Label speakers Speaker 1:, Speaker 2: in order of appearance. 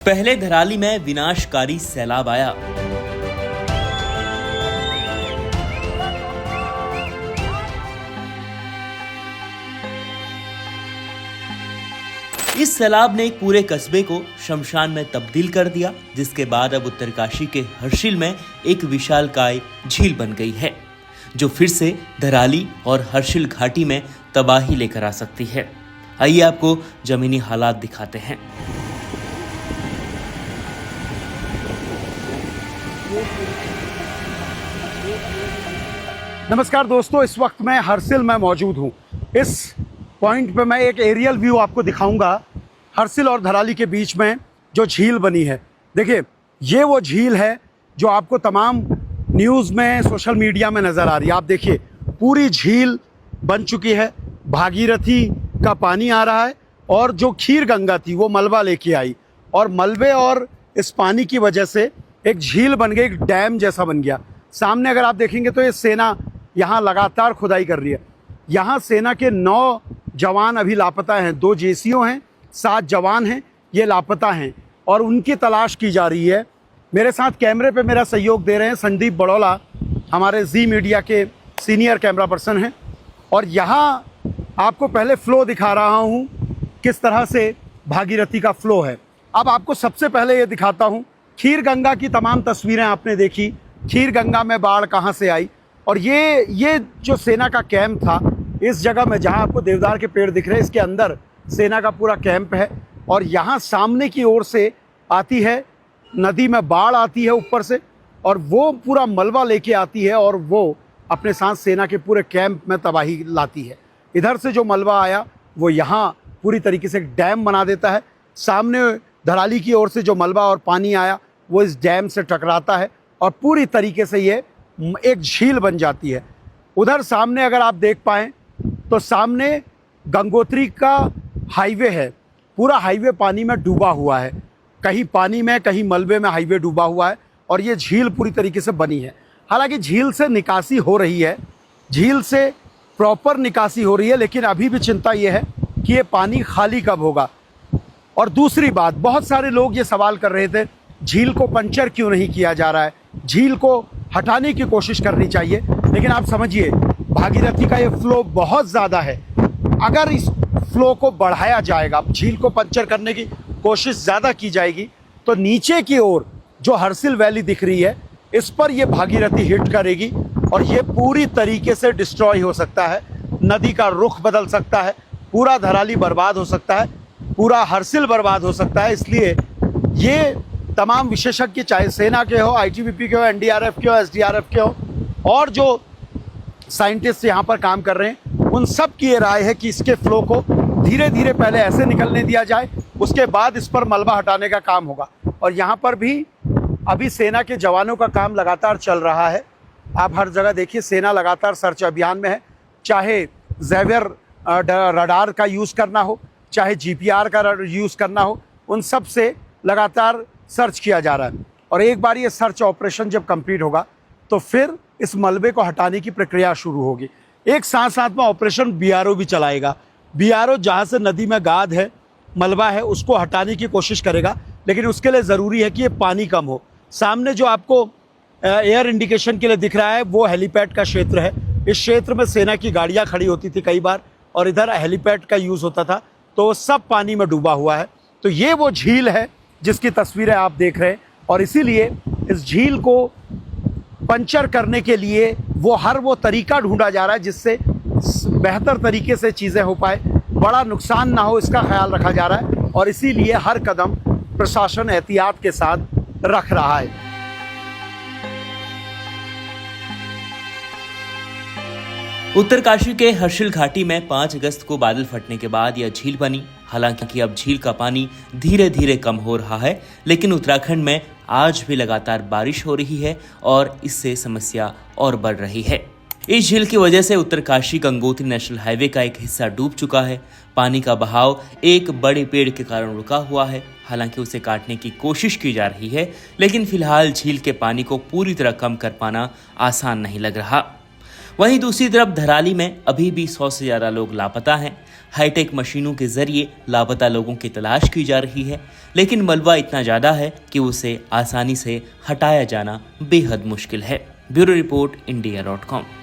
Speaker 1: पहले धराली में विनाशकारी सैलाब आया। इस सैलाब ने पूरे कस्बे को शमशान में तब्दील कर दिया, जिसके बाद अब उत्तरकाशी के हर्षिल में एक विशालकाय झील बन गई है, जो फिर से धराली और हर्षिल घाटी में तबाही लेकर आ सकती है। आइए आपको जमीनी हालात दिखाते हैं।
Speaker 2: नमस्कार दोस्तों, इस वक्त मैं हर्षिल में मौजूद हूँ। इस पॉइंट पे मैं एक एरियल व्यू आपको दिखाऊंगा हर्षिल और धराली के बीच में जो झील बनी है। देखिए, ये वो झील है जो आपको तमाम न्यूज़ में, सोशल मीडिया में नज़र आ रही है। आप देखिए, पूरी झील बन चुकी है, भागीरथी का पानी आ रहा है और जो खीर गंगा थी वो मलबा लेके आई, और मलबे और इस पानी की वजह से एक झील बन गई, एक डैम जैसा बन गया। सामने अगर आप देखेंगे तो ये सेना यहाँ लगातार खुदाई कर रही है। यहाँ सेना के 9 जवान अभी लापता हैं, 2 जेसीओ हैं, 7 जवान हैं, ये लापता हैं और उनकी तलाश की जा रही है। मेरे साथ कैमरे पे मेरा सहयोग दे रहे हैं संदीप बड़ौला, हमारे जी मीडिया के सीनियर कैमरा पर्सन हैं। और यहाँ आपको पहले फ़्लो दिखा रहा हूँ, किस तरह से भागीरथी का फ़्लो है। अब आपको सबसे पहले ये दिखाता हूँ, खीर गंगा की तमाम तस्वीरें आपने देखी, खीर गंगा में बाढ़ कहाँ से आई। और ये जो सेना का कैंप था, इस जगह में जहाँ आपको देवदार के पेड़ दिख रहे हैं, इसके अंदर सेना का पूरा कैंप है। और यहाँ सामने की ओर से आती है नदी में बाढ़, आती है ऊपर से, और वो पूरा मलबा लेके आती है और वो अपने साथ सेना के पूरे कैंप में तबाही लाती है। इधर से जो मलबा आया वो यहाँ पूरी तरीके से एक डैम बना देता है। सामने धराली की ओर से जो मलबा और पानी आया वो इस डैम से टकराता है और पूरी तरीके से ये एक झील बन जाती है। उधर सामने अगर आप देख पाएँ तो सामने गंगोत्री का हाईवे है, पूरा हाईवे पानी में डूबा हुआ है, कहीं पानी में कहीं मलबे में हाईवे डूबा हुआ है और ये झील पूरी तरीके से बनी है। हालांकि झील से निकासी हो रही है, झील से प्रॉपर निकासी हो रही है, लेकिन अभी भी चिंता ये है कि ये पानी खाली कब होगा। और दूसरी बात, बहुत सारे लोग ये सवाल कर रहे थे, झील को पंचर क्यों नहीं किया जा रहा है, झील को हटाने की कोशिश करनी चाहिए। लेकिन आप समझिए, भागीरथी का ये फ्लो बहुत ज़्यादा है, अगर इस फ्लो को बढ़ाया जाएगा, झील को पंचर करने की कोशिश ज़्यादा की जाएगी, तो नीचे की ओर जो हर्षिल वैली दिख रही है, इस पर ये भागीरथी हिट करेगी और ये पूरी तरीके से डिस्ट्रॉय हो सकता है। नदी का रुख बदल सकता है, पूरा धराली बर्बाद हो सकता है, पूरा हर्षिल बर्बाद हो सकता है। इसलिए ये तमाम विशेषज्ञ, चाहे सेना के हो, आईटीबीपी के हो, एनडीआरएफ के हो, एसडीआरएफ के हो, और जो साइंटिस्ट यहाँ पर काम कर रहे हैं, उन सब की ये राय है कि इसके फ्लो को धीरे धीरे पहले ऐसे निकलने दिया जाए, उसके बाद इस पर मलबा हटाने का काम होगा। और यहाँ पर भी अभी सेना के जवानों का काम लगातार चल रहा है। आप हर जगह देखिए, सेना लगातार सर्च अभियान में है, चाहे ज़ेवियर रडार का यूज़ करना हो, चाहे जीपीआर का यूज़ करना हो, उन सब से लगातार सर्च किया जा रहा है। और एक बार ये सर्च ऑपरेशन जब कंप्लीट होगा तो फिर इस मलबे को हटाने की प्रक्रिया शुरू होगी। एक साथ साथ में ऑपरेशन बीआरओ भी चलाएगा। बीआरओ जहाँ से नदी में गाद है, मलबा है, उसको हटाने की कोशिश करेगा, लेकिन उसके लिए ज़रूरी है कि ये पानी कम हो। सामने जो आपको एयर इंडिकेशन के लिए दिख रहा है वो हेलीपैड का क्षेत्र है। इस क्षेत्र में सेना की गाड़ियाँ खड़ी होती थी कई बार, और इधर हेलीपैड का यूज़ होता था, तो सब पानी में डूबा हुआ है। तो ये वो झील है जिसकी तस्वीरें आप देख रहे हैं, और इसीलिए इस झील को पंचर करने के लिए वो तरीका ढूंढा जा रहा है जिससे बेहतर तरीके से चीज़ें हो पाए, बड़ा नुकसान ना हो, इसका ख्याल रखा जा रहा है। और इसीलिए हर कदम प्रशासन एहतियात के साथ रख रहा है।
Speaker 1: उत्तरकाशी के हर्षिल घाटी में 5 अगस्त को बादल फटने के बाद यह झील बनी। हालांकि अब झील का पानी धीरे धीरे कम हो रहा है, लेकिन उत्तराखंड में आज भी लगातार बारिश हो रही है और इससे समस्या और बढ़ रही है। इस झील की वजह से उत्तरकाशी गंगोत्री नेशनल हाईवे का एक हिस्सा डूब चुका है। पानी का बहाव एक बड़े पेड़ के कारण रुका हुआ है। हालांकि उसे काटने की कोशिश की जा रही है, लेकिन फिलहाल झील के पानी को पूरी तरह कम कर पाना आसान नहीं लग रहा। वहीं दूसरी तरफ धराली में अभी भी 100 से ज्यादा लोग लापता हैं। हाईटेक मशीनों के जरिए लापता लोगों की तलाश की जा रही है, लेकिन मलबा इतना ज्यादा है कि उसे आसानी से हटाया जाना बेहद मुश्किल है। Bureau report, India.com।